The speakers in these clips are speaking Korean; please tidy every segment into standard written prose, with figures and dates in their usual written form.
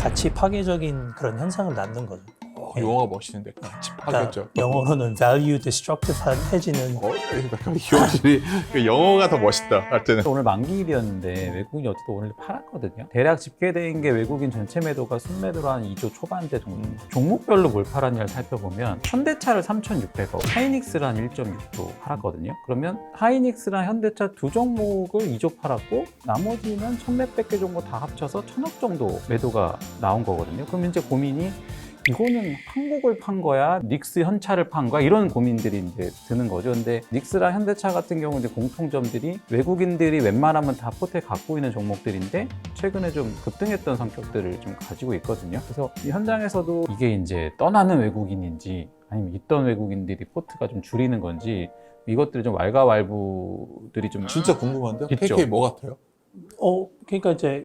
가치 파괴적인 그런 현상을 낳는 거죠. 용어가 멋있는데 같이 파괴죠. 그러니까 영어로는 value destructive해지는 기억이 영어가 더 멋있다. 하여튼 오늘 만기일이었는데 외국인이 어쨌든 오늘 팔았거든요. 대략 집계된 게 외국인 전체 매도가 순매도로 한 2조 초반대 정도. 종목별로 뭘 팔았냐를 살펴보면 현대차를 3,600억, 하이닉스를 한 1.6조 팔았거든요. 그러면 하이닉스랑 현대차 두 종목을 2조 팔았고 나머지는 1,몇백 개 정도 다 합쳐서 1,000억 정도 매도가 나온 거거든요. 그럼 이제 고민이 이거는 한국을 판 거야? 닉스 현차를 판 거야? 이런 고민들이 이제 드는 거죠. 근데 닉스랑 현대차 같은 경우 이제 공통점들이 외국인들이 웬만하면 다 포트에 갖고 있는 종목들인데 최근에 좀 급등했던 성격들을 좀 가지고 있거든요. 그래서 이 현장에서도 이게 이제 떠나는 외국인인지 아니면 있던 외국인들이 포트가 좀 줄이는 건지 이것들이 좀 왈가왈부들이 좀 진짜 궁금한데요. 있죠. KK 뭐 같아요? 그러니까 이제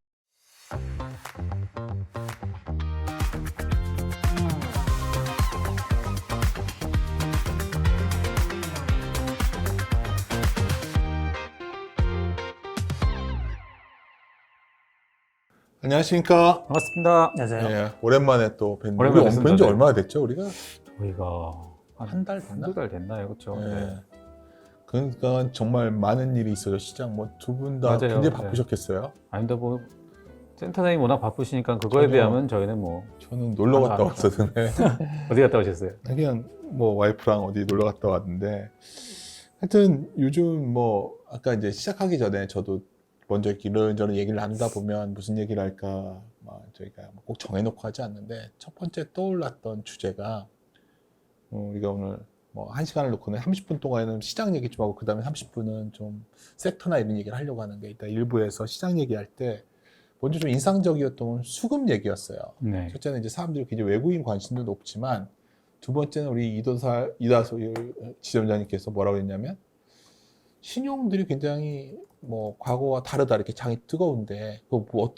안녕하십니까. 반갑습니다. 안녕하세요. 예, 오랜만에 또 뵌. 오랜만에 우리 뵙습니다. 뵌지 네. 얼마나 됐죠? 우리가 저희가 한 달 됐나? 한두 달 됐나요? 그렇죠. 예. 네. 그러니까 정말 많은 일이 있어요. 시장 뭐 두 분 다 맞아요. 굉장히 네. 바쁘셨겠어요. 아닌데 뭐 센터장님 워낙 바쁘시니까 그거에 전혀. 비하면 저희는 뭐 저는 놀러 갔다 아, 왔었는데 어디 갔다 오셨어요? 그냥 뭐 와이프랑 어디 놀러 갔다 왔는데 하여튼 요즘 뭐 아까 이제 시작하기 전에 저도 먼저 이렇게 이런저런 얘기를 나누다 보면 무슨 얘기를 할까 막 저희가 꼭 정해놓고 하지 않는데 첫 번째 떠올랐던 주제가 우리가 오늘 뭐 1시간을 놓고는 30분 동안에는 시장 얘기 좀 하고 그 다음에 30분은 좀 섹터나 이런 얘기를 하려고 하는데 일단 일부에서 시장 얘기할 때 먼저 좀 인상적이었던 건 수급 얘기였어요. 네. 첫째는 이제 사람들이 굉장히 외국인 관심도 높지만 두 번째는 우리 이다소 지점장님께서 뭐라고 했냐면 신용들이 굉장히 뭐 과거와 다르다 이렇게 장이 뜨거운데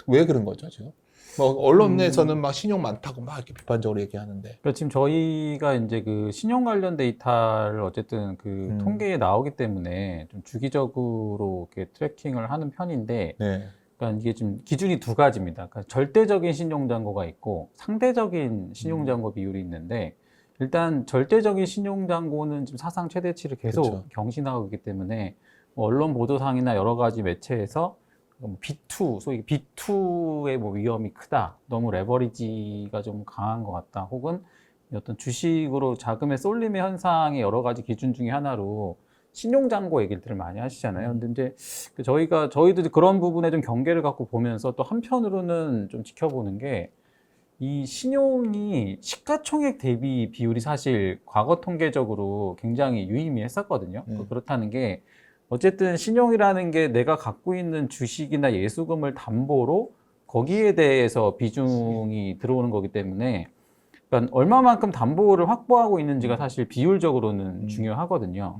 왜 그런 거죠 지금? 뭐 언론 내에서는 막 신용 많다고 막 이렇게 비판적으로 얘기하는데 그러니까 지금 저희가 이제 그 신용 관련 데이터를 어쨌든 그 통계에 나오기 때문에 좀 주기적으로 이렇게 트래킹을 하는 편인데, 네. 그러니까 이게 지금 기준이 두 가지입니다. 그러니까 절대적인 신용잔고가 있고 상대적인 신용잔고 비율이 있는데, 일단 절대적인 신용잔고는 지금 사상 최대치를 계속 그쵸. 경신하고 있기 때문에 뭐 언론 보도상이나 여러 가지 매체에서 B2, 소위 B2의 뭐 위험이 크다, 너무 레버리지가 좀 강한 것 같다, 혹은 어떤 주식으로 자금의 쏠림의 현상의 여러 가지 기준 중에 하나로 신용잔고 얘기를 많이 하시잖아요. 근데 이제 저희도 그런 부분에 좀 경계를 갖고 보면서 또 한편으로는 좀 지켜보는 게 이 신용이 시가총액 대비 비율이 사실 과거 통계적으로 굉장히 유의미했었거든요. 그렇다는 게 어쨌든 신용이라는 게 내가 갖고 있는 주식이나 예수금을 담보로 거기에 대해서 비중이 들어오는 거기 때문에 그러니까 얼마만큼 담보를 확보하고 있는지가 사실 비율적으로는 중요하거든요.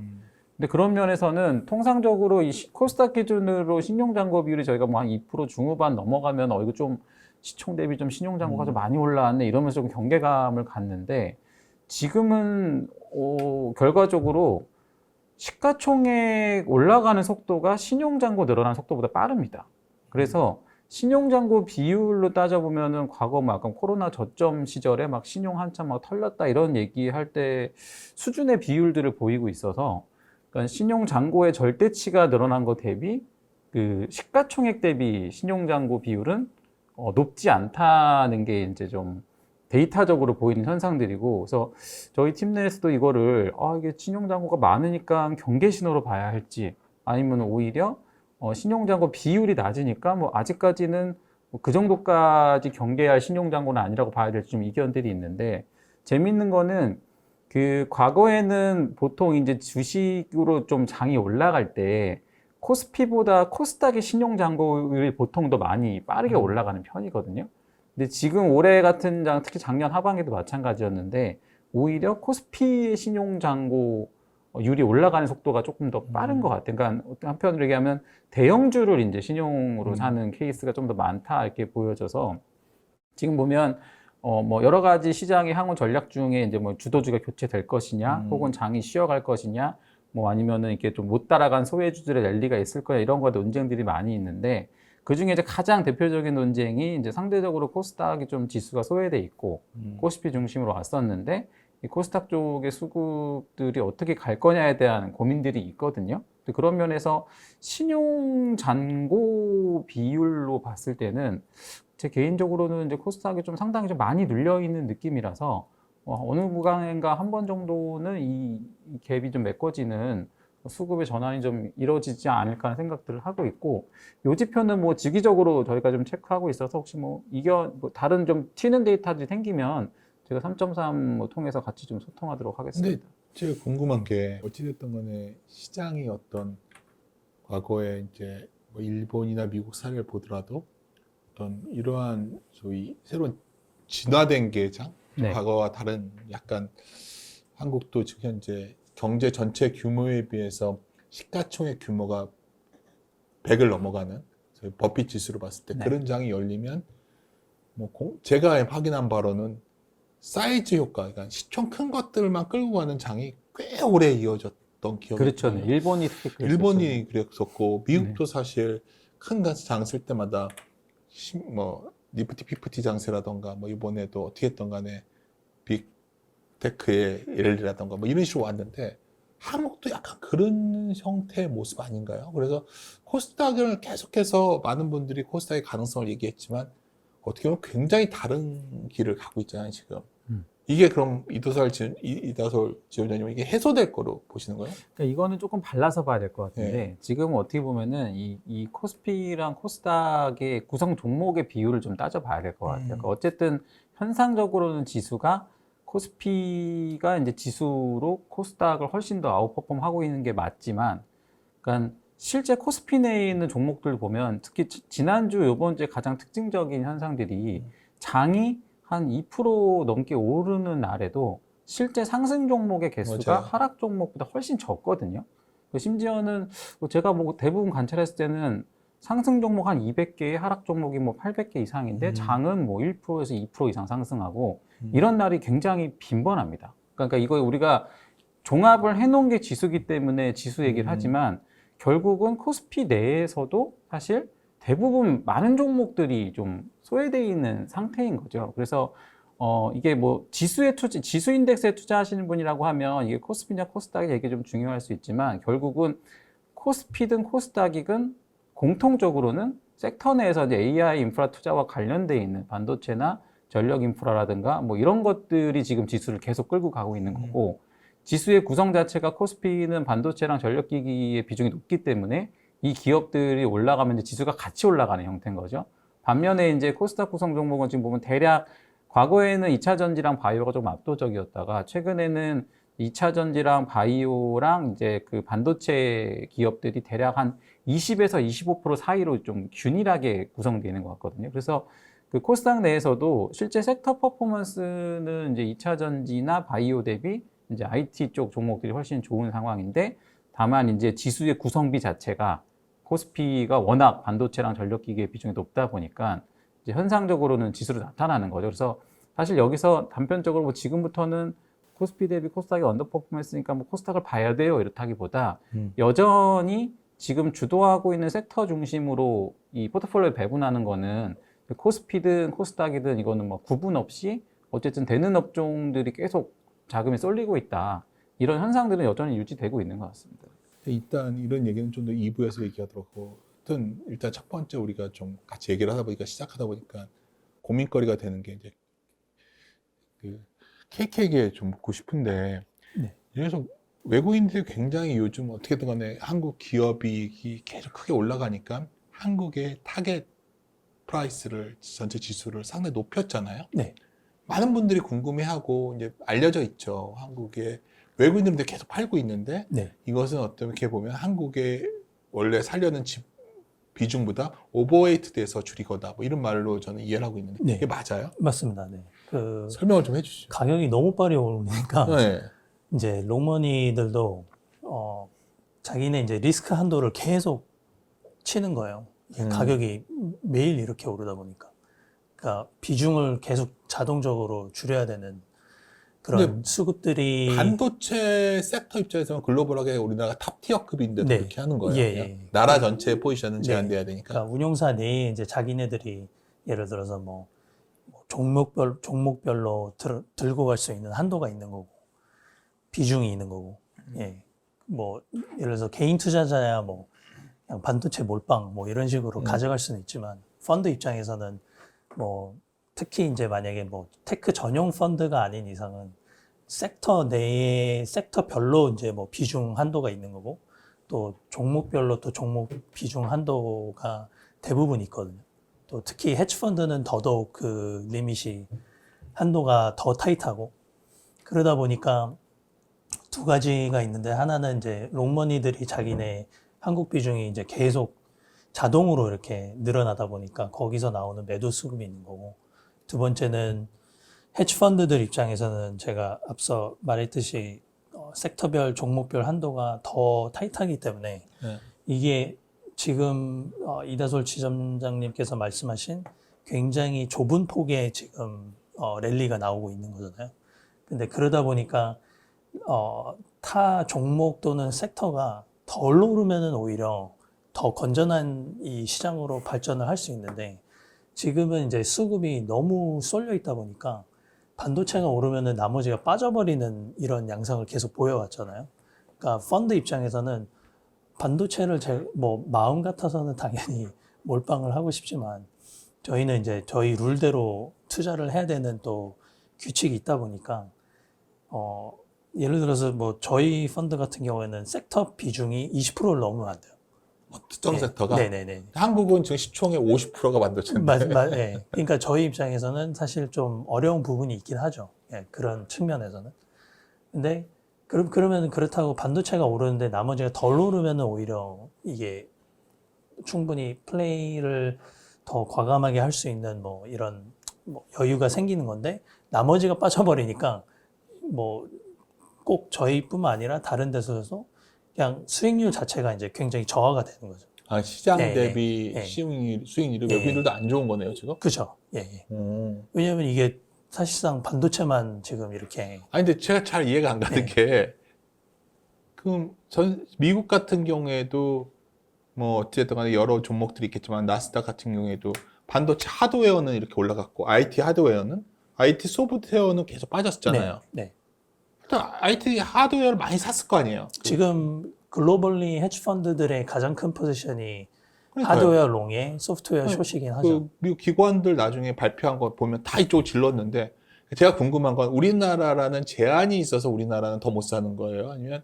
근데 그런 면에서는 통상적으로 이 코스닥 기준으로 신용잔고 비율이 저희가 뭐 한 2% 중후반 넘어가면 이거 좀 시총 대비 좀 신용잔고가 좀 많이 올라왔네 이러면서 좀 경계감을 갖는데 지금은 결과적으로 시가총액 올라가는 속도가 신용잔고 늘어나는 속도보다 빠릅니다. 그래서 신용잔고 비율로 따져보면은 과거 막 약간 코로나 저점 시절에 막 신용 한참 막 털렸다 이런 얘기할 때 수준의 비율들을 보이고 있어서 그러니까 신용잔고의 절대치가 늘어난 것 대비 그 시가총액 대비 신용잔고 비율은 높지 않다는 게 이제 좀 데이터적으로 보이는 현상들이고, 그래서 저희 팀 내에서도 이거를 이게 신용잔고가 많으니까 경계 신호로 봐야 할지 아니면 오히려 신용잔고 비율이 낮으니까 뭐 아직까지는 뭐 그 정도까지 경계할 신용잔고는 아니라고 봐야 될지 좀 이견들이 있는데, 재밌는 거는 그 과거에는 보통 이제 주식으로 좀 장이 올라갈 때 코스피보다 코스닥의 신용잔고율이 보통 더 많이 빠르게 올라가는 편이거든요. 근데 지금 올해 같은 장, 특히 작년 하반기도 마찬가지였는데 오히려 코스피의 신용잔고율이 올라가는 속도가 조금 더 빠른 것 같아요. 그러니까 한편으로 얘기하면 대형주를 이제 신용으로 사는 케이스가 좀 더 많다 이렇게 보여져서 지금 보면 뭐 여러 가지 시장의 향후 전략 중에 이제 뭐 주도주가 교체될 것이냐, 혹은 장이 쉬어갈 것이냐, 뭐 아니면은 이렇게 좀 못 따라간 소외주들의 랠리가 있을 거야 이런 거에 논쟁들이 많이 있는데 그 중에 이제 가장 대표적인 논쟁이 이제 상대적으로 코스닥이 좀 지수가 소외돼 있고 코스피 중심으로 왔었는데 이 코스닥 쪽의 수급들이 어떻게 갈 거냐에 대한 고민들이 있거든요. 그런 면에서 신용 잔고 비율로 봤을 때는 제 개인적으로는 이제 코스닥이 좀 상당히 좀 많이 눌려 있는 느낌이라서 어느 구간인가 한 번 정도는 이 갭이 좀 메꿔지는 수급의 전환이 좀 이루어지지 않을까 하는 생각들을 하고 있고, 요 지표는 뭐 주기적으로 저희가 좀 체크하고 있어서 혹시 뭐 다른 좀 튀는 데이터들이 생기면 제가 3.3 통해서 같이 좀 소통하도록 하겠습니다. 근데 제가 궁금한 게 어찌됐든 간에 시장이 어떤 과거에 이제 뭐 일본이나 미국 사례를 보더라도 어떤 이러한 소위 새로운 진화된 계장, 네. 과거와 다른 약간 한국도 지금 현재 경제 전체 규모에 비해서 시가총액 규모가 100을 넘어가는 저희 버핏 지수로 봤을 때 네. 그런 장이 열리면 뭐 제가 확인한 바로는 사이즈 효과, 그러니까 시총 큰 것들만 끌고 가는 장이 꽤 오래 이어졌던 기억이 그렇죠. 있거든요. 네. 일본이 특히 그랬었죠. 일본이 그랬었고 미국도 네. 사실 큰 장 쓸 때마다 뭐 니프티 피프티 장세라던가 뭐 이번에도 어떻게 했던 간에 빅테크의 예를이라던가 뭐 이런 식으로 왔는데 한국도 약간 그런 형태의 모습 아닌가요? 그래서 코스닥을 계속해서 많은 분들이 코스닥의 가능성을 얘기했지만 어떻게 보면 굉장히 다른 길을 가고 있잖아요, 지금. 이게 그럼 이다솔 지원자님 이게 해소될 거로 보시는 거예요? 그러니까 이거는 조금 발라서 봐야 될 것 같은데, 네. 지금 어떻게 보면은 이 코스피랑 코스닥의 구성 종목의 비율을 좀 따져봐야 될 것 같아요. 그러니까 어쨌든 현상적으로는 지수가 코스피가 이제 지수로 코스닥을 훨씬 더 아웃퍼폼 하고 있는 게 맞지만, 그러니까 실제 코스피 내에 있는 종목들 보면 특히 지난주 요번 주에 가장 특징적인 현상들이 장이 한 2% 넘게 오르는 날에도 실제 상승 종목의 개수가 맞아요. 하락 종목보다 훨씬 적거든요. 심지어는 제가 뭐 대부분 관찰했을 때는 상승 종목 한 200개에 하락 종목이 뭐 800개 이상인데 장은 뭐 1%에서 2% 이상 상승하고 이런 날이 굉장히 빈번합니다. 그러니까 이거 우리가 종합을 해놓은 게 지수기 때문에 지수 얘기를 하지만 결국은 코스피 내에서도 사실 대부분 많은 종목들이 좀 소외되어 있는 상태인 거죠. 그래서 이게 뭐 지수 인덱스에 투자하시는 분이라고 하면 이게 코스피냐 코스닥의 얘기 좀 중요할 수 있지만 결국은 코스피든 코스닥이든 공통적으로는 섹터 내에서 이제 AI 인프라 투자와 관련돼 있는 반도체나 전력 인프라라든가 뭐 이런 것들이 지금 지수를 계속 끌고 가고 있는 거고, 지수의 구성 자체가 코스피는 반도체랑 전력기기의 비중이 높기 때문에 이 기업들이 올라가면 이제 지수가 같이 올라가는 형태인 거죠. 반면에 이제 코스닥 구성 종목은 지금 보면 대략 과거에는 2차 전지랑 바이오가 좀 압도적이었다가 최근에는 2차 전지랑 바이오랑 이제 그 반도체 기업들이 대략 한 20에서 25% 사이로 좀 균일하게 구성되는 것 같거든요. 그래서 그 코스닥 내에서도 실제 섹터 퍼포먼스는 이제 2차 전지나 바이오 대비 이제 IT 쪽 종목들이 훨씬 좋은 상황인데, 다만 이제 지수의 구성비 자체가 코스피가 워낙 반도체랑 전력기기의 비중이 높다 보니까 이제 현상적으로는 지수로 나타나는 거죠. 그래서 사실 여기서 단편적으로 뭐 지금부터는 코스피 대비 코스닥이 언더퍼폼했으니까 뭐 코스닥을 봐야 돼요 이렇다기보다 여전히 지금 주도하고 있는 섹터 중심으로 이 포트폴리오를 배분하는 거는 코스피든 코스닥이든 이거는 뭐 구분 없이 어쨌든 되는 업종들이 계속 자금이 쏠리고 있다. 이런 현상들은 여전히 유지되고 있는 것 같습니다. 일단 이런 얘기는 좀 더 2부에서 얘기하도록 하고, 하여튼 일단 첫 번째 우리가 좀 같이 얘기를 하다 보니까 시작하다 보니까 고민거리가 되는 게 이제 그 KK에게 좀 묻고 싶은데, 네. 그래서 외국인들이 굉장히 요즘 어떻게든 간에 한국 기업이 계속 크게 올라가니까 한국의 타겟 프라이스를 전체 지수를 상당히 높였잖아요. 네. 많은 분들이 궁금해하고 이제 알려져 있죠. 한국에 외국인들도 계속 팔고 있는데 네. 이것은 어떻게 보면 한국에 원래 살려는 비중보다 오버웨이트 돼서 줄이거다. 뭐 이런 말로 저는 이해를 하고 있는데 네. 이게 맞아요? 맞습니다. 네. 그 설명을 좀 해주시죠. 가격이 너무 빨리 오르니까 네. 이제 롱머니들도 자기네 이제 리스크 한도를 계속 치는 거예요. 가격이 매일 이렇게 오르다 보니까. 그러니까 비중을 계속 자동적으로 줄여야 되는 그런 근데 수급들이 반도체 섹터 입장에서는 글로벌하게 우리나라가 탑티어급인데도 네. 그렇게 하는 거예요. 예, 그냥 예. 나라 전체의 포지션은 네. 제한돼야 되니까. 그러니까 운용사 내에 이제 자기네들이 예를 들어서 뭐 종목별로 들고 갈 수 있는 한도가 있는 거고 비중이 있는 거고 예. 뭐 예를 들어서 개인 투자자야 뭐 그냥 반도체 몰빵 뭐 이런 식으로 가져갈 수는 있지만 펀드 입장에서는 뭐 특히 이제 만약에 뭐 테크 전용 펀드가 아닌 이상은 섹터 내에 섹터별로 이제 뭐 비중 한도가 있는 거고 또 종목별로 또 종목 비중 한도가 대부분 있거든요. 또 특히 헤지 펀드는 더더욱 그 리밋이 한도가 더 타이트하고 그러다 보니까 두 가지가 있는데 하나는 이제 롱머니들이 자기네 한국 비중이 이제 계속 자동으로 이렇게 늘어나다 보니까 거기서 나오는 매도 수급이 있는 거고 두 번째는 헤지 펀드들 입장에서는 제가 앞서 말했듯이 섹터별 종목별 한도가 더 타이트하기 때문에 네. 이게 지금 이다솔 지점장님께서 말씀하신 굉장히 좁은 폭의 지금 랠리가 나오고 있는 거잖아요. 근데 그러다 보니까 타 종목 또는 섹터가 덜 오르면은 오히려 더 건전한 이 시장으로 발전을 할 수 있는데 지금은 이제 수급이 너무 쏠려 있다 보니까 반도체가 오르면은 나머지가 빠져버리는 이런 양상을 계속 보여왔잖아요. 그러니까 펀드 입장에서는 반도체를 뭐 마음 같아서는 당연히 몰빵을 하고 싶지만 저희는 이제 저희 룰대로 투자를 해야 되는 또 규칙이 있다 보니까 예를 들어서 뭐 저희 펀드 같은 경우에는 섹터 비중이 20%를 넘으면 안 돼요. 특정 네. 섹터가 네네네. 한국은 지금 시총의 50%가 반도체인데. 네. 그러니까 저희 입장에서는 사실 좀 어려운 부분이 있긴 하죠. 예, 그런 측면에서는. 근데 그러면 그렇다고 반도체가 오르는데 나머지가 덜 오르면 오히려 이게 충분히 플레이를 더 과감하게 할 수 있는 뭐 이런 뭐 여유가 생기는 건데 나머지가 빠져버리니까 뭐 꼭 저희뿐만 아니라 다른 데서도 그냥 수익률 자체가 이제 굉장히 저하가 되는 거죠. 아, 시장 네, 대비 네. 수익률이 네. 외국인들도 안 좋은 거네요, 지금? 그죠? 예, 예. 왜냐하면 이게 사실상 반도체만 지금 이렇게 아니, 근데 제가 잘 이해가 안 가는 네. 게, 그럼 미국 같은 경우에도 뭐 어쨌든 간에 여러 종목들이 있겠지만 나스닥 같은 경우에도 반도체 하드웨어는 이렇게 올라갔고 IT 하드웨어는 IT 소프트웨어는 계속 빠졌잖아요. 네. 일단 IT 하드웨어를 많이 샀을 거 아니에요. 지금 글로벌리 헤지 펀드들의 가장 큰 포지션이 그러니까요. 하드웨어 롱에 소프트웨어 네, 숏이긴 하죠. 그 미국 기관들 나중에 발표한 거 보면 다 이쪽을 질렀는데 제가 궁금한 건 우리나라라는 제한이 있어서 우리나라는 더 못 사는 거예요? 아니면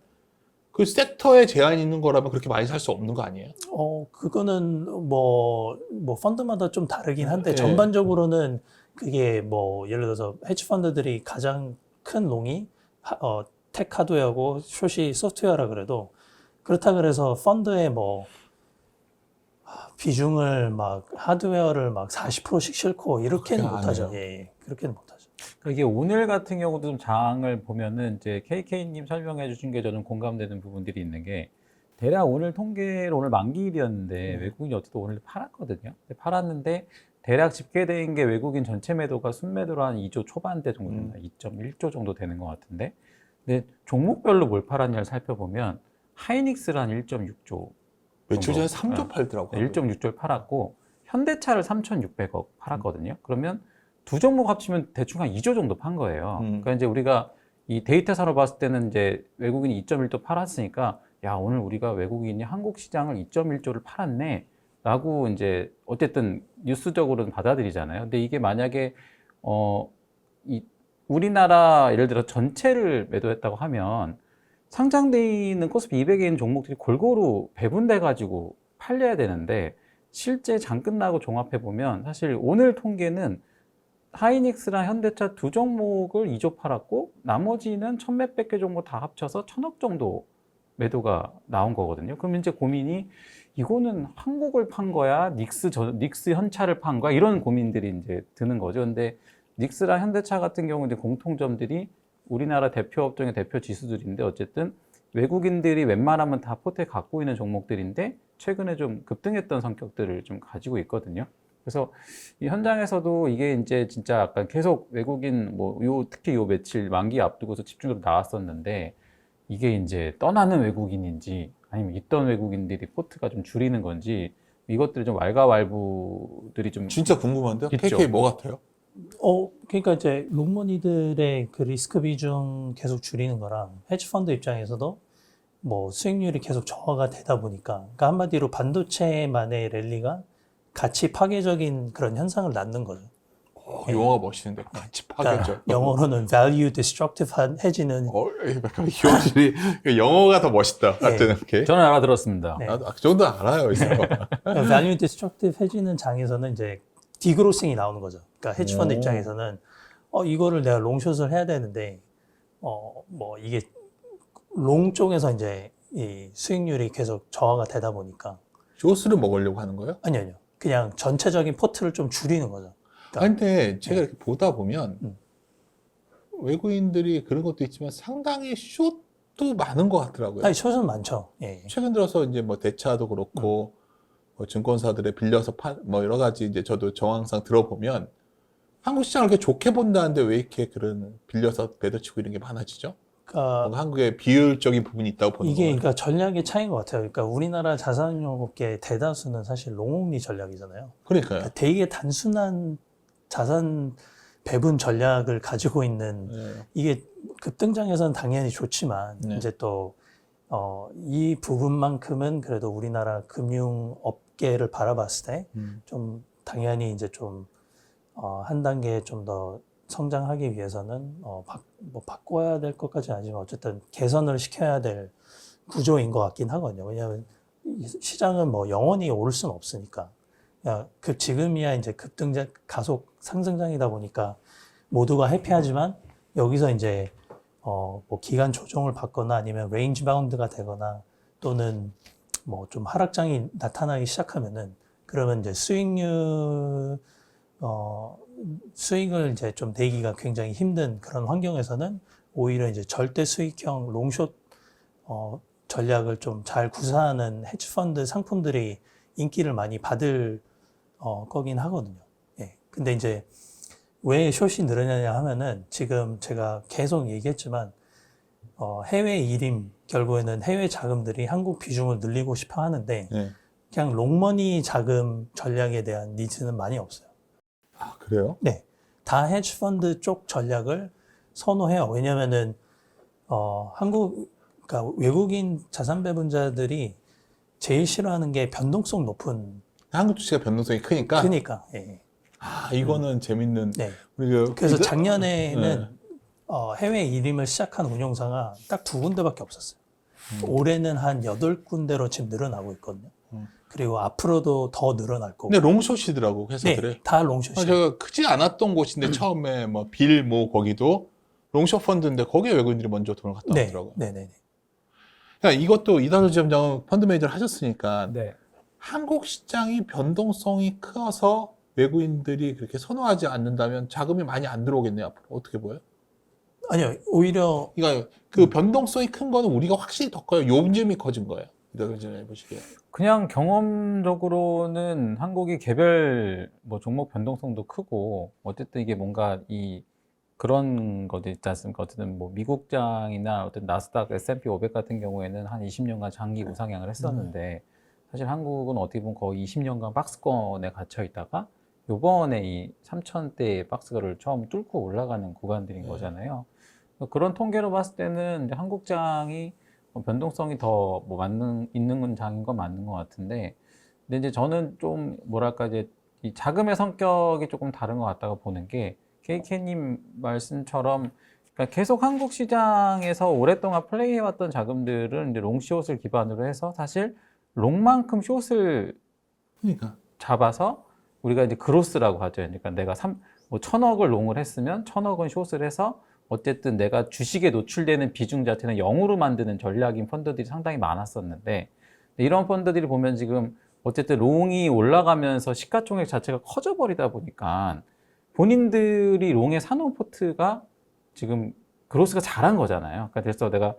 그 섹터에 제한이 있는 거라면 그렇게 많이 살 수 없는 거 아니에요? 그거는 뭐 펀드마다 좀 다르긴 한데 네. 전반적으로는 그게 뭐 예를 들어서 헤지 펀드들이 가장 큰 롱이 테크 하드웨어고 숏이 소프트웨어라 그래도 그렇다 그래서 펀드에 뭐 비중을 막 하드웨어를 막 40%씩 싣고 이렇게는 그렇게 안 못하죠. 해요. 예, 그렇게는 못하죠. 그러니까 이게 오늘 같은 경우도 좀 장을 보면은 이제 KK님 설명해 주신 게 저는 공감되는 부분들이 있는 게 대략 오늘 통계로 오늘 만기일이었는데 외국인이 어쨌든 오늘 팔았거든요. 근데 팔았는데 대략 집계된 게 외국인 전체 매도가 순매도로 한 2조 초반대 정도 됩니다. 2.1조 정도 되는 것 같은데 근데 종목별로 뭘 팔았냐를 살펴보면 하이닉스를 한 1.6조 며칠 전에 정도. 3조 팔더라고요. 1.6조를 팔았고 현대차를 3,600억 팔았거든요. 그러면 두 종목 합치면 대충 한 2조 정도 판 거예요. 그러니까 이제 우리가 이 데이터 사로 봤을 때는 이제 외국인이 2.1조 팔았으니까 야, 오늘 우리가 외국인이 한국 시장을 2.1조를 팔았네. 라고 이제 어쨌든 뉴스적으로는 받아들이잖아요. 근데 이게 만약에 이 우리나라 예를 들어 전체를 매도했다고 하면 상장돼 있는 코스피 200에 있는 종목들이 골고루 배분돼 가지고 팔려야 되는데 실제 장 끝나고 종합해 보면 사실 오늘 통계는 하이닉스랑 현대차 두 종목을 2조 팔았고 나머지는 천몇백 개 종목 다 합쳐서 1,000억 정도 매도가 나온 거거든요. 그럼 이제 고민이 이거는 한국을 판 거야? 닉스 현차를 판 거야? 이런 고민들이 이제 드는 거죠. 근데 닉스랑 현대차 같은 경우 이제 공통점들이 우리나라 대표 업종의 대표 지수들인데 어쨌든 외국인들이 웬만하면 다 포트에 갖고 있는 종목들인데 최근에 좀 급등했던 성격들을 좀 가지고 있거든요. 그래서 이 현장에서도 이게 이제 진짜 약간 계속 외국인 특히 요 며칠 만기 앞두고서 집중적으로 나왔었는데 이게 이제 떠나는 외국인인지 아니면 있던 외국인들이 포트가 좀 줄이는 건지 이것들이 좀 왈가왈부들이 좀 진짜 궁금한데요? 있죠. KK 뭐 같아요? 그러니까 이제 롱머니들의 그 리스크 비중 계속 줄이는 거랑 헤지펀드 입장에서도 뭐 수익률이 계속 저하가 되다 보니까 그러니까 한마디로 반도체만의 랠리가 가치 파괴적인 그런 현상을 낳는 거죠. 용어가 멋있는데 같이 파괴죠. 그러니까 영어로는 value destructive 해지는 확실히 영어가 더 멋있다. 하여튼 이렇게. 저는 알아들었습니다. 네. 나도 그 정도 알아요. 이거. value destructive 해지는 장에서는 이제 디그로싱이 나오는 거죠. 그러니까 헤지펀드 입장에서는 이거를 내가 롱숏을 해야 되는데 뭐 이게 롱 쪽에서 이제 이 수익률이 계속 저하가 되다 보니까 쇼스를 먹으려고 하는 거예요? 아니요. 그냥 전체적인 포트를 좀 줄이는 거죠. 아니, 근데 제가 이렇게 보다 보면 외국인들이 그런 것도 있지만 상당히 숏도 많은 것 같더라고요. 아니, 숏은 많죠. 예. 최근 들어서 이제 뭐 대차도 그렇고 뭐 증권사들에 빌려서 뭐 여러 가지 이제 저도 정황상 들어보면 한국 시장을 그렇게 좋게 본다는데 왜 이렇게 그런 빌려서 배도치고 이런 게 많아지죠? 그러니까 뭔가 한국에 비효율적인 부분이 있다고 보는 이게 거예요. 그러니까 전략의 차이인 것 같아요. 그러니까 우리나라 자산운용업계 대다수는 사실 롱온리 전략이잖아요. 그러니까요. 그러니까 되게 단순한 자산 배분 전략을 가지고 있는 네. 이게 급등장에서는 당연히 좋지만 네. 이제 또 이 부분만큼은 그래도 우리나라 금융업계를 바라봤을 때 좀 당연히 이제 좀 한 단계 좀 더 성장하기 위해서는 뭐 바꿔야 될 것까지는 아니지만 어쨌든 개선을 시켜야 될 구조인 것 같긴 하거든요. 왜냐하면 이 시장은 뭐 영원히 오를 수는 없으니까. 그 지금이야 이제 급등장 가속 상승장이다 보니까 모두가 해피하지만 여기서 이제 뭐 기간 조정을 받거나 아니면 레인지 바운드가 되거나 또는 뭐 좀 하락장이 나타나기 시작하면은 그러면 이제 수익을 이제 좀 내기가 굉장히 힘든 그런 환경에서는 오히려 이제 절대 수익형 롱숏 전략을 좀 잘 구사하는 헤지펀드 상품들이 인기를 많이 받을 거긴 하거든요. 예. 근데 이제 왜 숏이 늘어나냐 하면은 지금 제가 계속 얘기했지만 해외 일임 결국에는 해외 자금들이 한국 비중을 늘리고 싶어 하는데 네. 그냥 롱머니 자금 전략에 대한 니즈는 많이 없어요. 아, 그래요? 네. 다 헤지펀드 쪽 전략을 선호해요. 왜냐면은 그러니까 외국인 자산 배분자들이 제일 싫어하는 게 변동성 높은 한국 주식가 변동성이 크니까. 그러니까 예. 아, 이거는 재밌는. 네. 우리가 그래서 이거- 작년에는 해외 일임을 시작한 운용사가 딱 2군데밖에 없었어요. 올해는 한 8군데로 지금 늘어나고 있거든요. 그리고 앞으로도 더 늘어날 거고. 근데 롱숏이더라고 회사들이. 네, 다 롱숏이에요. 제가 크지 않았던 곳인데 처음에 뭐 빌 뭐 거기도 롱숏 펀드인데 거기에 외국인들이 먼저 돈을 갖다 네, 놨더라고요. 네, 네, 네. 그러니까 이것도 이다솔 지점장은 펀드 매니저를 하셨으니까 네. 한국 시장이 변동성이 커서 외국인들이 그렇게 선호하지 않는다면 자금이 많이 안 들어오겠네요. 앞으로 어떻게 보여요? 아니요, 오히려 그러니까 그 변동성이 큰 거는 우리가 확실히 더 커요. 요즘이 커진 거예요. 이다솔 지점장님 보시기에. 그냥 경험적으로는 한국이 개별 뭐 종목 변동성도 크고 어쨌든 이게 뭔가 그런 것들 있지 않습니까? 어쨌든 뭐 미국장이나 어떤 나스닥, S&P 500 같은 경우에는 한 20년간 장기 우상향을 했었는데 사실 한국은 어떻게 보면 거의 20년간 박스권에 갇혀 있다가 요번에 이 3,000대 박스를 처음 뚫고 올라가는 구간들인 거잖아요. 그런 통계로 봤을 때는 이제 한국장이 변동성이 더 있는 장인 건 맞는 것 같은데, 근데 이제 저는 좀 뭐랄까 이제 이 자금의 성격이 조금 다른 것 같다고 보는 게 KK님 말씀처럼 그러니까 계속 한국 시장에서 오랫동안 플레이해왔던 자금들은 이제 롱숏을 기반으로 해서 사실 롱만큼 숏을 그러니까. 잡아서 우리가 이제 그로스라고 하죠. 그러니까 내가 1,000억을 롱을 했으면 1,000억은 숏을 해서 어쨌든 내가 주식에 노출되는 비중 자체는 0으로 만드는 전략인 펀드들이 상당히 많았었는데 이런 펀드들이 보면 지금 어쨌든 롱이 올라가면서 시가총액 자체가 커져버리다 보니까 본인들이 롱에 사놓은 포트가 지금 그로스가 잘한 거잖아요. 그러니까 그래서 내가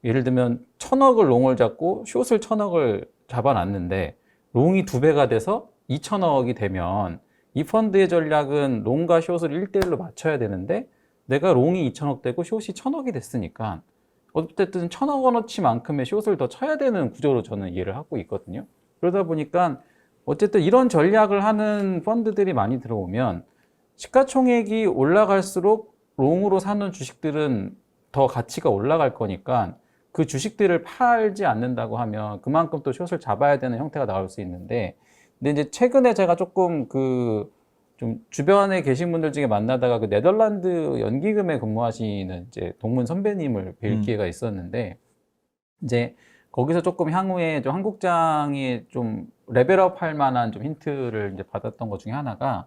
예를 들면 1,000억을 롱을 잡고 숏을 1,000억을 잡아놨는데 롱이 2배가 돼서 2,000억이 되면 이 펀드의 전략은 롱과 숏을 1대1로 맞춰야 되는데 내가 롱이 2천억 되고 숏이 1,000억이 됐으니까 어쨌든 1,000억 원어치만큼의 숏을 더 쳐야 되는 구조로 저는 이해를 하고 있거든요. 그러다 보니까 어쨌든 이런 전략을 하는 펀드들이 많이 들어오면 시가총액이 올라갈수록 롱으로 사는 주식들은 더 가치가 올라갈 거니까 그 주식들을 팔지 않는다고 하면 그만큼 또 숏을 잡아야 되는 형태가 나올 수 있는데, 근데 이제 최근에 제가 조금 좀 주변에 계신 분들 중에 만나다가 그 네덜란드 연기금에 근무하시는 이제 동문 선배님을 뵐 기회가 있었는데, 이제 거기서 조금 향후에 좀 한국장이 좀 레벨업 할 만한 좀 힌트를 이제 받았던 것 중에 하나가,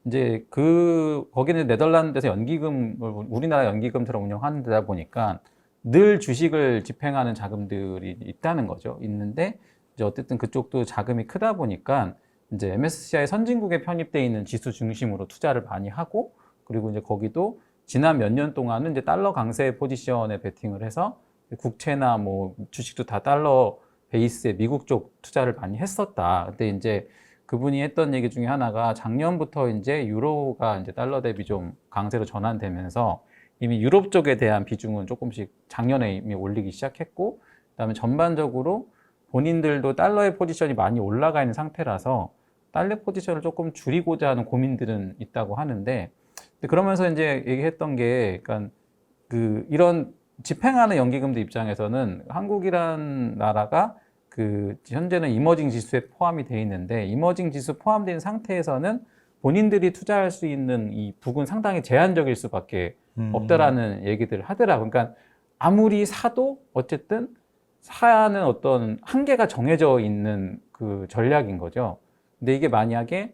이제 거기는 네덜란드에서 연기금을 우리나라 연기금처럼 운영하는 데다 보니까 늘 주식을 집행하는 자금들이 있다는 거죠. 있는데 이제 어쨌든 그쪽도 자금이 크다 보니까 이제 MSCI 선진국에 편입되어 있는 지수 중심으로 투자를 많이 하고, 그리고 이제 거기도 지난 몇 년 동안은 이제 달러 강세 포지션에 베팅을 해서 국채나 뭐 주식도 다 달러 베이스의 미국 쪽 투자를 많이 했었다. 근데 이제 그분이 했던 얘기 중에 하나가 작년부터 이제 유로가 이제 달러 대비 좀 강세로 전환되면서 이미 유럽 쪽에 대한 비중은 조금씩 작년에 이미 올리기 시작했고, 그다음에 전반적으로 본인들도 달러의 포지션이 많이 올라가 있는 상태라서 달러 포지션을 조금 줄이고자 하는 고민들은 있다고 하는데, 그러면서 이제 얘기했던 게, 그러니까 이런 집행하는 연기금들 입장에서는 한국이란 나라가 현재는 이머징 지수에 포함이 되어 있는데, 이머징 지수 포함된 상태에서는 본인들이 투자할 수 있는 이 부분 상당히 제한적일 수밖에 없다라는 얘기들을 하더라고요. 그러니까 아무리 사도 어쨌든 사는 어떤 한계가 정해져 있는 그 전략인 거죠. 근데 이게 만약에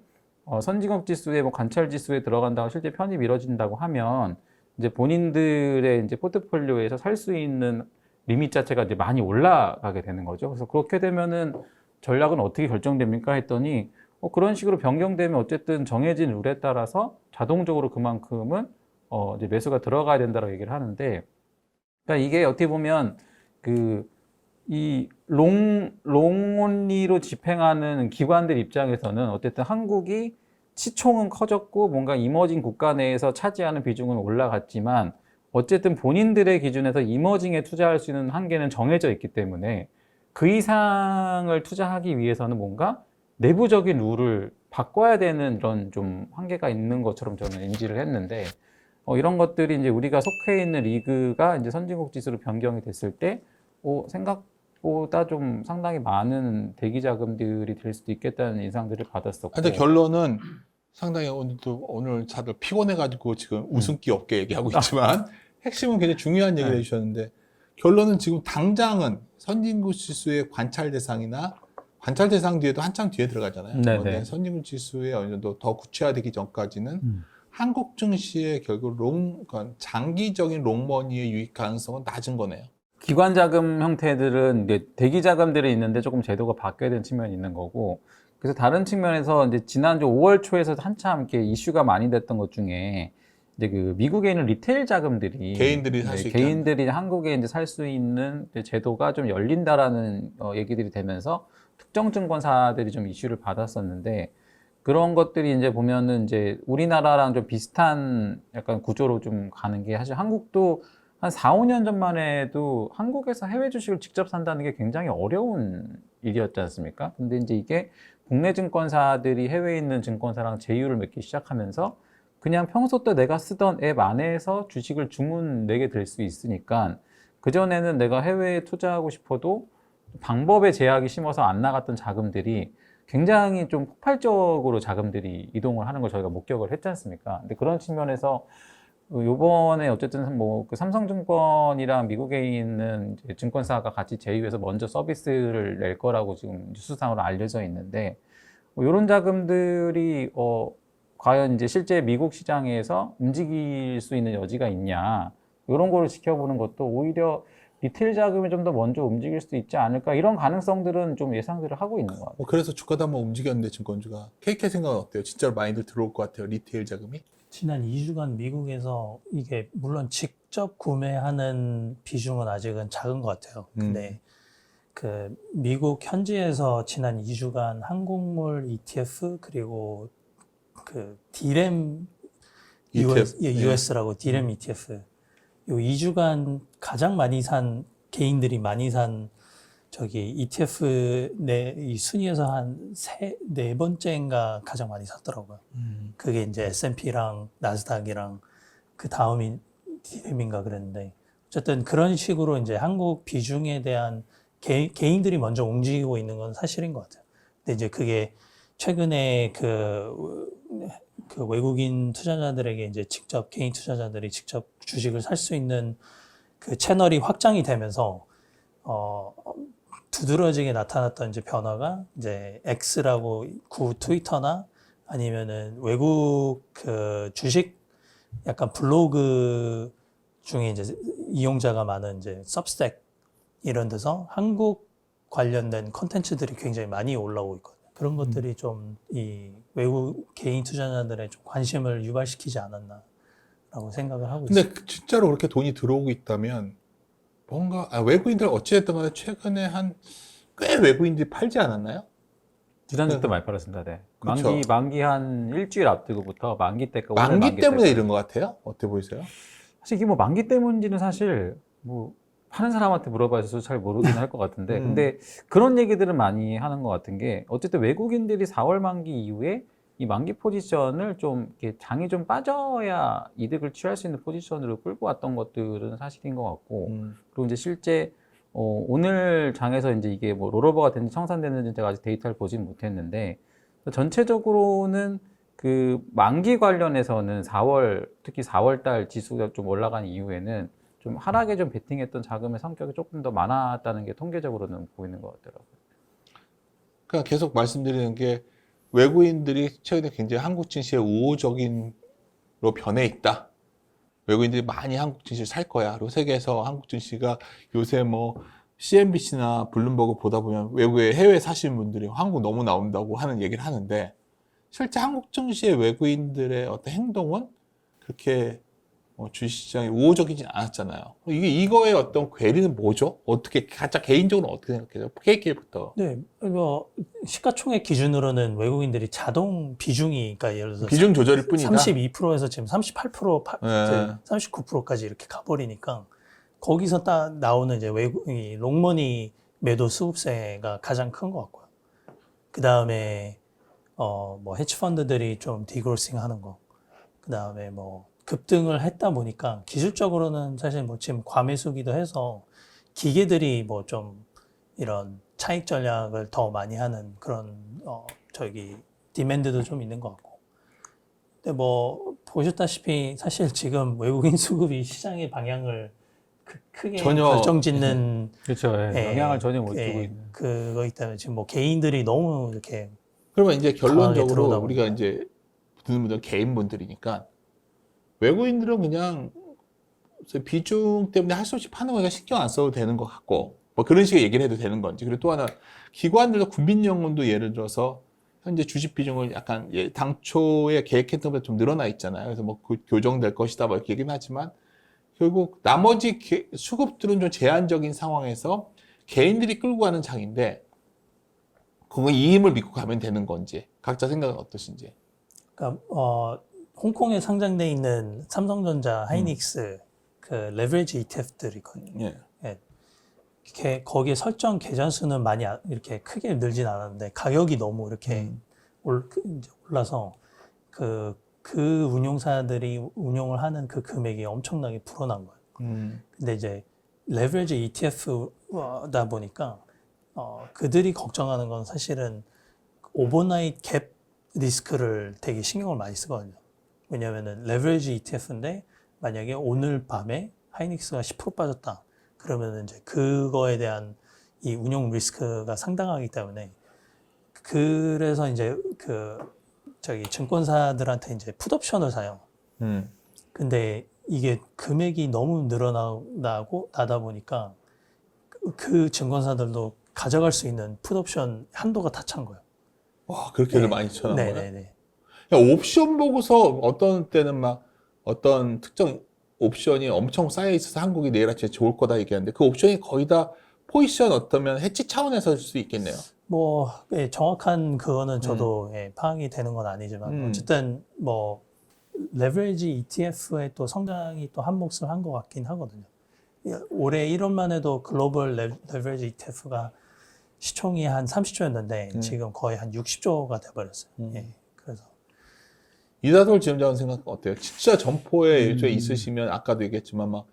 선진국 지수에 뭐 관찰 지수에 들어간다고 실제 편입이 이루어진다고 하면 이제 본인들의 이제 포트폴리오에서 살 수 있는 리밋 자체가 이제 많이 올라가게 되는 거죠. 그래서 그렇게 되면은 전략은 어떻게 결정됩니까 했더니 그런 식으로 변경되면 어쨌든 정해진 룰에 따라서 자동적으로 그만큼은 이제 매수가 들어가야 된다고 얘기를 하는데, 그러니까 이게 어떻게 보면 이 롱온리로 집행하는 기관들 입장에서는 어쨌든 한국이 시총은 커졌고 뭔가 이머징 국가 내에서 차지하는 비중은 올라갔지만 어쨌든 본인들의 기준에서 이머징에 투자할 수 있는 한계는 정해져 있기 때문에 그 이상을 투자하기 위해서는 뭔가 내부적인 룰을 바꿔야 되는 이런 좀 한계가 있는 것처럼 저는 인지를 했는데, 이런 것들이 이제 우리가 속해 있는 리그가 이제 선진국 지수로 변경이 됐을 때 생각보다 좀 상당히 많은 대기 자금들이 될 수도 있겠다는 인상들을 받았었고. 근데 결론은 상당히 오늘 다들 피곤해가지고 지금 웃음기 없게 얘기하고 있지만 핵심은 굉장히 중요한 얘기를 해주셨는데, 결론은 지금 당장은 선진국 지수의 관찰 대상이나 관찰 대상 뒤에도 한참 뒤에 들어가잖아요. 그런데 선진국 지수에 어느 정도 더 구체화되기 전까지는 한국 증시의 결국 그러니까 장기적인 롱머니의 유입 가능성은 낮은 거네요. 기관 자금 형태들은 이제 대기 자금들이 있는데 조금 제도가 바뀌어야 되는 측면이 있는 거고, 그래서 다른 측면에서 이제 지난주 5월 초에서 한참 이렇게 이슈가 많이 됐던 것 중에 이제 미국에 있는 리테일 자금들이 개인들이 살 수 있게 개인들이 한국에 이제 살 수 있는 제도가 좀 열린다라는 얘기들이 되면서 특정 증권사들이 좀 이슈를 받았었는데, 그런 것들이 이제 보면은 이제 우리나라랑 좀 비슷한 약간 구조로 좀 가는 게, 사실 한국도 한 4, 5년 전만 해도 한국에서 해외 주식을 직접 산다는 게 굉장히 어려운 일이었지 않습니까? 근데 이제 이게 국내 증권사들이 해외에 있는 증권사랑 제휴를 맺기 시작하면서 그냥 평소 때 내가 쓰던 앱 안에서 주식을 주문 내게 될 수 있으니까, 그전에는 내가 해외에 투자하고 싶어도 방법에 제약이 심어서 안 나갔던 자금들이 굉장히 좀 폭발적으로 자금들이 이동을 하는 걸 저희가 목격을 했지 않습니까? 근데 그런 측면에서 요번에 어쨌든 뭐 삼성증권이랑 미국에 있는 이제 증권사가 같이 제휴해서 먼저 서비스를 낼 거라고 지금 뉴스상으로 알려져 있는데, 이런 자금들이 과연 이제 실제 미국 시장에서 움직일 수 있는 여지가 있냐, 이런 거를 지켜보는 것도 오히려 리테일 자금이 좀 더 먼저 움직일 수도 있지 않을까, 이런 가능성들은 좀 예상들을 하고 있는 것 같아요. 그래서 주가도 한번 움직였는데 증권주가. KK 생각은 어때요? 진짜로 많이들 들어올 것 같아요, 리테일 자금이? 지난 2주간 미국에서 이게 물론 직접 구매하는 비중은 아직은 작은 것 같아요. 근데 미국 현지에서 지난 2주간 항공몰 ETF 그리고 그 디램 ETF. US라고 디램 ETF 요 2주간 가장 많이 산 개인들이 많이 산 저기 ETF 이 순위에서 한 네 번째인가 가장 많이 샀더라고요. 그게 이제 S&P랑 나스닥이랑 그 다음이 디램인가 그랬는데 어쨌든 그런 식으로 이제 한국 비중에 대한 개인들이 먼저 움직이고 있는 건 사실인 것 같아요. 근데 이제 그게 최근에 그 외국인 투자자들에게 이제 직접 개인 투자자들이 직접 주식을 살 수 있는 그 채널이 확장이 되면서 두드러지게 나타났던 이제 변화가 이제 X라고 구 트위터나 아니면은 외국 그 주식 약간 블로그 중에 이제 이용자가 많은 이제 सब스택 이런 데서 한국 관련된 컨텐츠들이 굉장히 많이 올라오고 있거든요. 그런 것들이 좀 이 외국 개인 투자자들의 좀 관심을 유발시키지 않았나라고 생각을 하고 있습니다. 근데 진짜로 그렇게 돈이 들어오고 있다면 뭔가 외국인들 어찌됐든 간에 최근에 꽤 외국인들이 팔지 않았나요? 지난주 때 많이 팔았습니다. 네. 그쵸. 만기 한 일주일 앞두고부터 만기 때까 만기 때문에 이런 것 같아요? 어때 보이세요? 사실 이게 뭐 만기 때문인지는 사실 뭐 파는 사람한테 물어봐서 잘 모르긴 할 것 같은데 근데 그런 얘기들은 많이 하는 것 같은 게 어쨌든 외국인들이 4월 만기 이후에 이 만기 포지션을 좀 이렇게 장이 좀 빠져야 이득을 취할 수 있는 포지션으로 끌고 왔던 것들은 사실인 것 같고 그리고 이제 실제 오늘 장에서 이제 이게 뭐 롤오버가 됐는지 청산됐는지 제가 아직 데이터를 보진 못했는데 전체적으로는 그 만기 관련해서는 특히 4월 달 지수가 좀 올라간 이후에는 좀 하락에 좀 베팅했던 자금의 성격이 조금 더 많았다는 게 통계적으로는 보이는 것 같더라고요. 그러니까 계속 말씀드리는 게 외국인들이 최근에 굉장히 한국 증시에 우호적인로 변해 있다. 외국인들이 많이 한국 증시를 살 거야. 그리고 세계에서 한국 증시가 요새 뭐 CNBC나 블룸버그 보다 보면 외국에 해외 사시는 분들이 한국 너무 나온다고 하는 얘기를 하는데 실제 한국 증시의 외국인들의 어떤 행동은 그렇게 주식시장이 우호적이진 않았잖아요. 이거의 어떤 괴리는 뭐죠? 어떻게 각자 개인적으로 어떻게 생각해요? KK부터. 네, 시가총액 기준으로는 외국인들이 자동 비중이, 그러니까 예를 들어서 비중 조절일 뿐이다. 32%에서 지금 38%, 네. 39%까지 이렇게 가버리니까 거기서 나오는 이제 이 롱머니 매도 수급세가 가장 큰 것 같고요. 그 다음에 뭐 헤지펀드들이 좀 디그로싱 하는 거, 그 다음에 뭐 급등을 했다 보니까 기술적으로는 사실 뭐 지금 과매수기도 해서 기계들이 뭐 좀 이런 차익 전략을 더 많이 하는 그런 디맨드도 좀 있는 것 같고. 근데 뭐 보셨다시피 사실 지금 외국인 수급이 시장의 방향을 크게 전혀 결정짓는 그렇죠. 영향을 전혀 못 주고 있는. 그거기 때문에 지금 뭐 개인들이 너무 이렇게 그러면 이제 결론적으로 들어오다 우리가 보니까. 이제 듣는 분들 개인분들이니까 외국인들은 그냥 비중 때문에 할 수 없이 파는 거니까 신경 안 써도 되는 것 같고 뭐 그런 식의 얘기를 해도 되는 건지. 그리고 또 하나 기관들도 국민연금도 예를 들어서 현재 주식 비중을 약간 당초에 계획했던 것보다 좀 늘어나 있잖아요. 그래서 뭐 교정될 것이다 뭐 이렇게 얘기는 하지만 결국 나머지 수급들은 좀 제한적인 상황에서 개인들이 끌고 가는 장인데 그거 이 힘을 믿고 가면 되는 건지 각자 생각은 어떠신지. 그러니까 홍콩에 상장돼 있는 삼성전자, 하이닉스 그 레버리지 ETF들이 있거든요. 예. 거기에 설정 계좌 수는 많이 이렇게 크게 늘진 않았는데 가격이 너무 이렇게 이제 올라서 그 운용사들이 운용을 하는 그 금액이 엄청나게 불어난 거예요. 근데 이제 레버리지 ETF다 보니까 그들이 걱정하는 건 사실은 오버나잇 갭 리스크를 되게 신경을 많이 쓰거든요. 왜냐하면은 레버리지 ETF인데 만약에 오늘 밤에 하이닉스가 10% 빠졌다. 그러면 이제 그거에 대한 이 운용 리스크가 상당하기 때문에 그래서 이제 증권사들한테 이제 풋옵션을 사요. 근데 이게 금액이 너무 나다 보니까 그 증권사들도 가져갈 수 있는 풋옵션 한도가 다 찬 거예요. 와, 그렇게들 많이 쳐놓은 거예요? 네네네. 옵션 보고서 어떤 때는 막 어떤 특정 옵션이 엄청 쌓여 있어서 한국이 내일 아침에 좋을 거다 얘기하는데 그 옵션이 거의 다 포지션 어떠면 해치 차원에서일 수 있겠네요. 뭐 예, 정확한 그거는 저도 예, 파악이 되는 건 아니지만 어쨌든 뭐 레버리지 ETF의 또 성장이 또 한 몫을 한 것 같긴 하거든요. 예, 올해 1월만 해도 글로벌 레버리지 ETF가 시총이 한 30조였는데 지금 거의 한 60조가 돼버렸어요. 예, 그래서 이다솔 지점장은 생각 어때요? 진짜 점포에 요즘에 있으시면 아까도 얘기했지만 막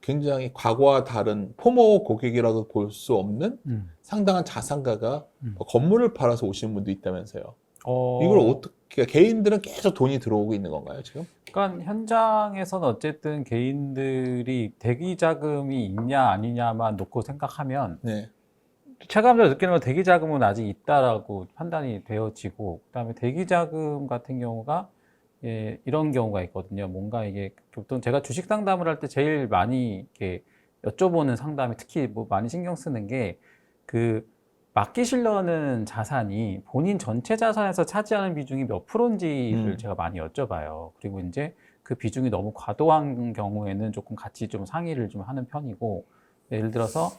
굉장히 과거와 다른 포모 고객이라고 볼 수 없는 상당한 자산가가 건물을 팔아서 오시는 분도 있다면서요. 이걸 어떻게 개인들은 계속 돈이 들어오고 있는 건가요, 지금? 그러니까 현장에서는 어쨌든 개인들이 대기 자금이 있냐 아니냐만 놓고 생각하면 네. 체감적으로 느끼는 건 대기 자금은 아직 있다라고 판단이 되어지고, 그다음에 대기 자금 같은 경우가 예, 이런 경우가 있거든요. 뭔가 이게 보통 제가 주식 상담을 할 때 제일 많이 이렇게 여쭤보는 상담이 특히 뭐 많이 신경 쓰는 게 그 맡기시려는 자산이 본인 전체 자산에서 차지하는 비중이 몇 프로인지를 제가 많이 여쭤봐요. 그리고 이제 그 비중이 너무 과도한 경우에는 조금 같이 좀 상의를 좀 하는 편이고, 예를 들어서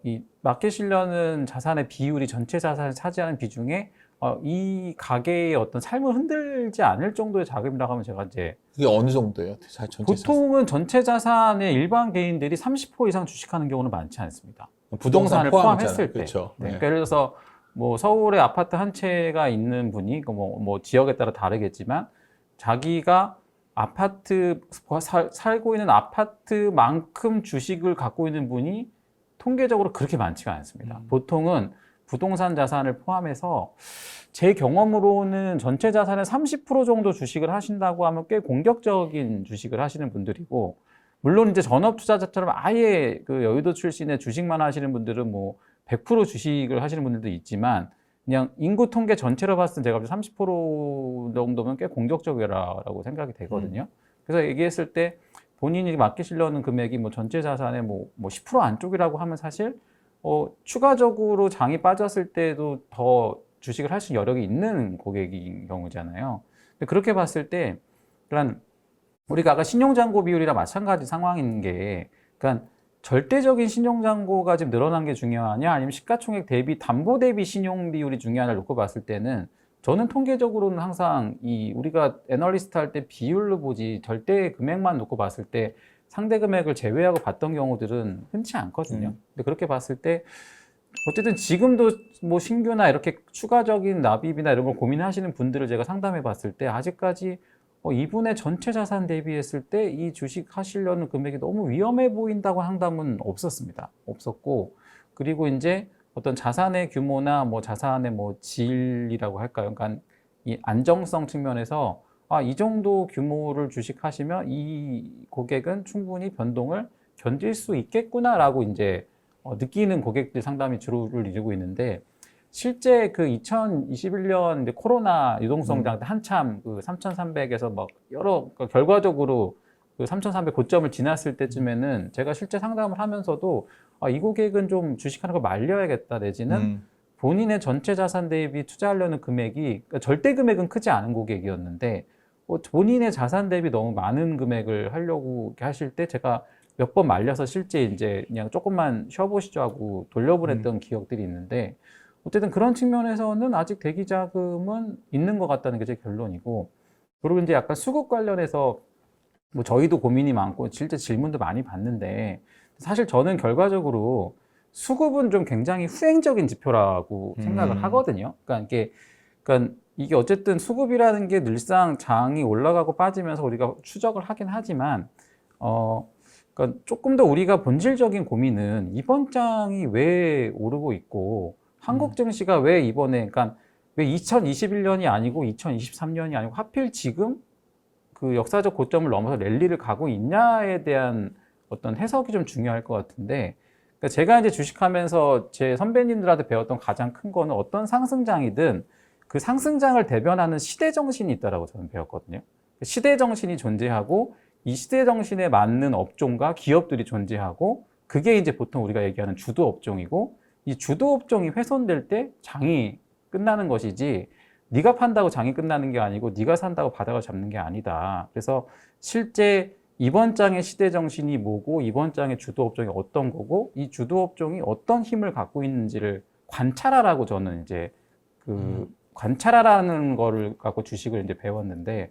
이 맡기시려는 자산의 비율이 전체 자산을 차지하는 비중에 이 가게의 어떤 삶을 흔들지 않을 정도의 자금이라고 하면 제가 이제 그게 어느 정도예요? 전체 보통은 전체 자산의 일반 개인들이 30% 이상 주식하는 경우는 많지 않습니다. 부동산 부동산을 포함했을 때. 그렇죠. 네. 네. 그러니까 예를 들어서 뭐 서울에 아파트 한 채가 있는 분이 뭐 지역에 따라 다르겠지만 자기가 아파트 살고 있는 아파트만큼 주식을 갖고 있는 분이 통계적으로 그렇게 많지가 않습니다. 보통은 부동산 자산을 포함해서 제 경험으로는 전체 자산의 30% 정도 주식을 하신다고 하면 꽤 공격적인 주식을 하시는 분들이고, 물론 이제 전업 투자자처럼 아예 그 여의도 출신의 주식만 하시는 분들은 뭐 100% 주식을 하시는 분들도 있지만, 그냥 인구 통계 전체로 봤을 때 제가 30% 정도면 꽤 공격적이라고 생각이 되거든요. 그래서 얘기했을 때 본인이 맡기시려는 금액이 뭐 전체 자산의 뭐 10% 안쪽이라고 하면 사실 추가적으로 장이 빠졌을 때도 더 주식을 할 수 있는 여력이 있는 고객인 경우잖아요. 근데 그렇게 봤을 때, 그러니까 우리가 아까 신용잔고 비율이랑 마찬가지 상황인 게, 그러니까 절대적인 신용잔고가 지금 늘어난 게 중요하냐, 아니면 시가총액 대비 담보 대비 신용 비율이 중요하냐를 놓고 봤을 때는, 저는 통계적으로는 항상 우리가 애널리스트 할 때 비율로 보지 절대 금액만 놓고 봤을 때 상대 금액을 제외하고 봤던 경우들은 흔치 않거든요. 근데 그렇게 봤을 때 어쨌든 지금도 뭐 신규나 이렇게 추가적인 납입이나 이런 걸 고민하시는 분들을 제가 상담해 봤을 때 아직까지 이분의 전체 자산 대비했을 때 이 주식 하시려는 금액이 너무 위험해 보인다고 상담은 없었습니다. 없었고, 그리고 이제 어떤 자산의 규모나 뭐 자산의 뭐 질이라고 할까요? 그러니까 이 안정성 측면에서 이 정도 규모를 주식하시면 이 고객은 충분히 변동을 견딜 수 있겠구나라고 이제 느끼는 고객들 상담이 주를 이루고 있는데, 실제 그 2021년 코로나 유동성장 때 한참 그 3,300에서 막 그러니까 결과적으로 그 3,300 고점을 지났을 때쯤에는 제가 실제 상담을 하면서도 이 고객은 좀 주식하는 걸 말려야겠다, 내지는 본인의 전체 자산 대비 투자하려는 금액이, 그러니까 절대 금액은 크지 않은 고객이었는데 본인의 자산 대비 너무 많은 금액을 하려고 이렇게 하실 때 제가 몇 번 말려서 실제 이제 그냥 조금만 쉬어보시죠 하고 돌려보냈던 기억들이 있는데, 어쨌든 그런 측면에서는 아직 대기 자금은 있는 것 같다는 게 제 결론이고, 그리고 이제 약간 수급 관련해서 뭐 저희도 고민이 많고 실제 질문도 많이 받는데, 사실 저는 결과적으로 수급은 좀 굉장히 후행적인 지표라고 생각을 하거든요. 그러니까 이게 어쨌든 수급이라는 게 늘상 장이 올라가고 빠지면서 우리가 추적을 하긴 하지만, 그러니까 조금 더 우리가 본질적인 고민은 이번 장이 왜 오르고 있고, 한국 증시가 왜 이번에, 그러니까 왜 2021년이 아니고 2023년이 아니고 하필 지금 그 역사적 고점을 넘어서 랠리를 가고 있냐에 대한 어떤 해석이 좀 중요할 것 같은데, 그러니까 제가 이제 주식하면서 제 선배님들한테 배웠던 가장 큰 거는 어떤 상승장이든 그 상승장을 대변하는 시대 정신이 있다라고 저는 배웠거든요. 시대 정신이 존재하고 이 시대 정신에 맞는 업종과 기업들이 존재하고, 그게 이제 보통 우리가 얘기하는 주도 업종이고, 이 주도 업종이 훼손될 때 장이 끝나는 것이지, 네가 판다고 장이 끝나는 게 아니고 네가 산다고 바닥을 잡는 게 아니다. 그래서 실제 이번 장의 시대 정신이 뭐고 이번 장의 주도 업종이 어떤 거고 이 주도 업종이 어떤 힘을 갖고 있는지를 관찰하라고 저는 이제 관찰하라는 거를 갖고 주식을 이제 배웠는데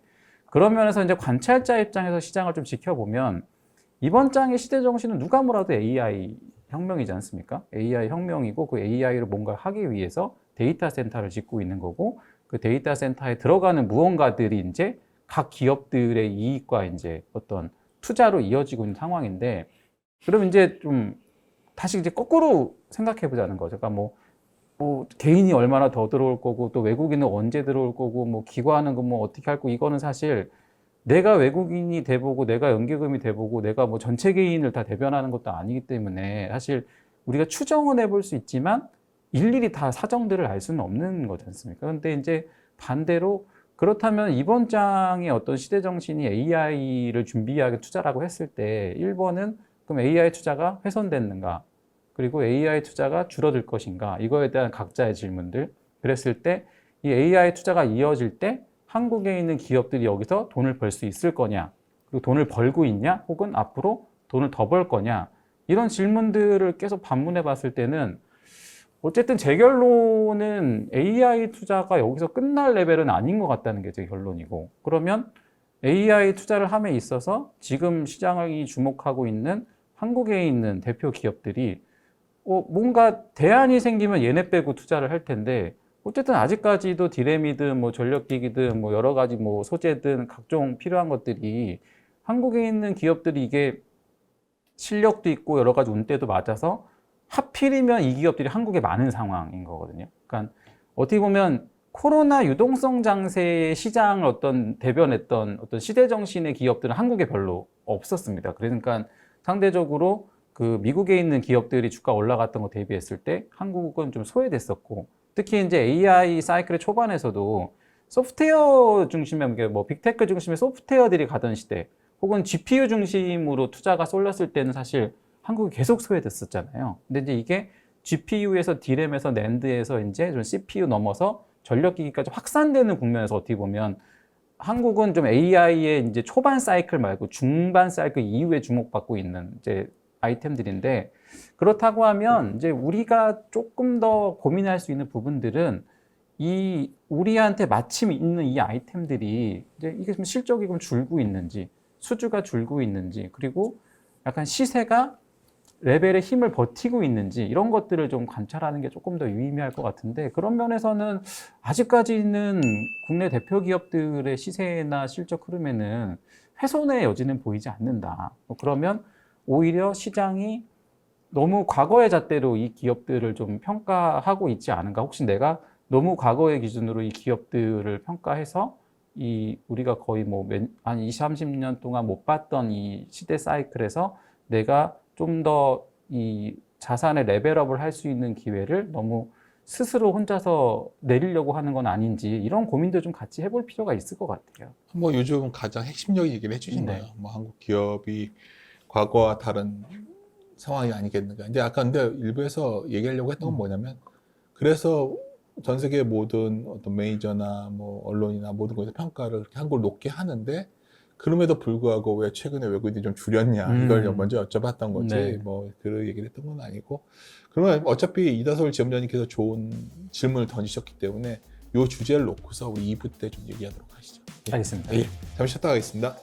그런 면에서 이제 관찰자 입장에서 시장을 좀 지켜보면 이번 장의 시대 정신은 누가 뭐라도 AI 혁명이지 않습니까? AI 혁명이고 그 AI로 뭔가 하기 위해서 데이터 센터를 짓고 있는 거고 그 데이터 센터에 들어가는 무언가들이 이제 각 기업들의 이익과 이제 어떤 투자로 이어지고 있는 상황인데 그럼 이제 좀 다시 이제 거꾸로 생각해 보자는 거죠. 그러니까 뭐 개인이 얼마나 더 들어올 거고 또 외국인은 언제 들어올 거고 뭐 기관은 뭐 어떻게 할 거고 이거는 사실 내가 외국인이 돼보고 내가 연계금이 돼보고 내가 뭐 전체 개인을 다 대변하는 것도 아니기 때문에 사실 우리가 추정은 해볼 수 있지만 일일이 다 사정들을 알 수는 없는 거지 않습니까? 근데 이제 반대로 그렇다면 이번 장의 어떤 시대 정신이 AI를 준비하게 투자라고 했을 때 1번은 그럼 AI 투자가 훼손됐는가? 그리고 AI 투자가 줄어들 것인가? 이거에 대한 각자의 질문들. 그랬을 때 이 AI 투자가 이어질 때 한국에 있는 기업들이 여기서 돈을 벌 수 있을 거냐? 그리고 돈을 벌고 있냐? 혹은 앞으로 돈을 더 벌 거냐? 이런 질문들을 계속 반문해 봤을 때는 어쨌든 제 결론은 AI 투자가 여기서 끝날 레벨은 아닌 것 같다는 게 제 결론이고 그러면 AI 투자를 함에 있어서 지금 시장이 주목하고 있는 한국에 있는 대표 기업들이 뭔가 대안이 생기면 얘네 빼고 투자를 할 텐데 어쨌든 아직까지도 디램이든 뭐 전력기기든 뭐 여러 가지 뭐 소재든 각종 필요한 것들이 한국에 있는 기업들이 이게 실력도 있고 여러 가지 운대도 맞아서 하필이면 이 기업들이 한국에 많은 상황인 거거든요. 그러니까 어떻게 보면 코로나 유동성 장세의 시장을 대변했던 어떤 시대 정신의 기업들은 한국에 별로 없었습니다. 그러니까 상대적으로 그 미국에 있는 기업들이 주가 올라갔던 거 대비했을 때 한국은 좀 소외됐었고 특히 이제 AI 사이클의 초반에서도 소프트웨어 중심의 뭐 빅테크 중심의 소프트웨어들이 가던 시대 혹은 GPU 중심으로 투자가 쏠렸을 때는 사실 한국이 계속 소외됐었잖아요. 근데 이제 이게 GPU에서 D램에서 낸드에서 이제 좀 CPU 넘어서 전력기기까지 확산되는 국면에서 어떻게 보면 한국은 좀 AI의 이제 초반 사이클 말고 중반 사이클 이후에 주목받고 있는 이제 아이템들인데 그렇다고 하면 이제 우리가 조금 더 고민할 수 있는 부분들은 이 우리한테 마침 있는 이 아이템들이 이제 이게 좀 실적이 좀 줄고 있는지 수주가 줄고 있는지 그리고 약간 시세가 레벨의 힘을 버티고 있는지 이런 것들을 좀 관찰하는 게 조금 더 유의미할 것 같은데 그런 면에서는 아직까지는 국내 대표 기업들의 시세나 실적 흐름에는 훼손의 여지는 보이지 않는다. 그러면 오히려 시장이 너무 과거의 잣대로 이 기업들을 좀 평가하고 있지 않은가? 혹시 내가 너무 과거의 기준으로 이 기업들을 평가해서 우리가 거의 한 20, 30년 동안 못 봤던 이 시대 사이클에서 내가 좀 더 이 자산의 레벨업을 할 수 있는 기회를 너무 스스로 혼자서 내리려고 하는 건 아닌지 이런 고민도 좀 같이 해볼 필요가 있을 것 같아요. 뭐 요즘 가장 핵심적인 얘기를 해주신 네. 거예요. 뭐 한국 기업이 과거와 다른 상황이 아니겠는가. 이제 아까 근데 일부에서 얘기하려고 했던 건 뭐냐면 그래서 전 세계 모든 어떤 메이저나 뭐 언론이나 모든 곳에서 평가를 그렇게 한국을 높게 하는데 그럼에도 불구하고 왜 최근에 외국인이 좀 줄였냐 이걸 먼저 여쭤봤던 거지 네. 뭐 그런 얘기를 했던 건 아니고 그러면 어차피 이다솔 지점장님께서 좋은 질문을 던지셨기 때문에 이 주제를 놓고서 우리 2부 때 좀 얘기하도록 하시죠. 알겠습니다. 예, 잠시 쉬었다 가겠습니다.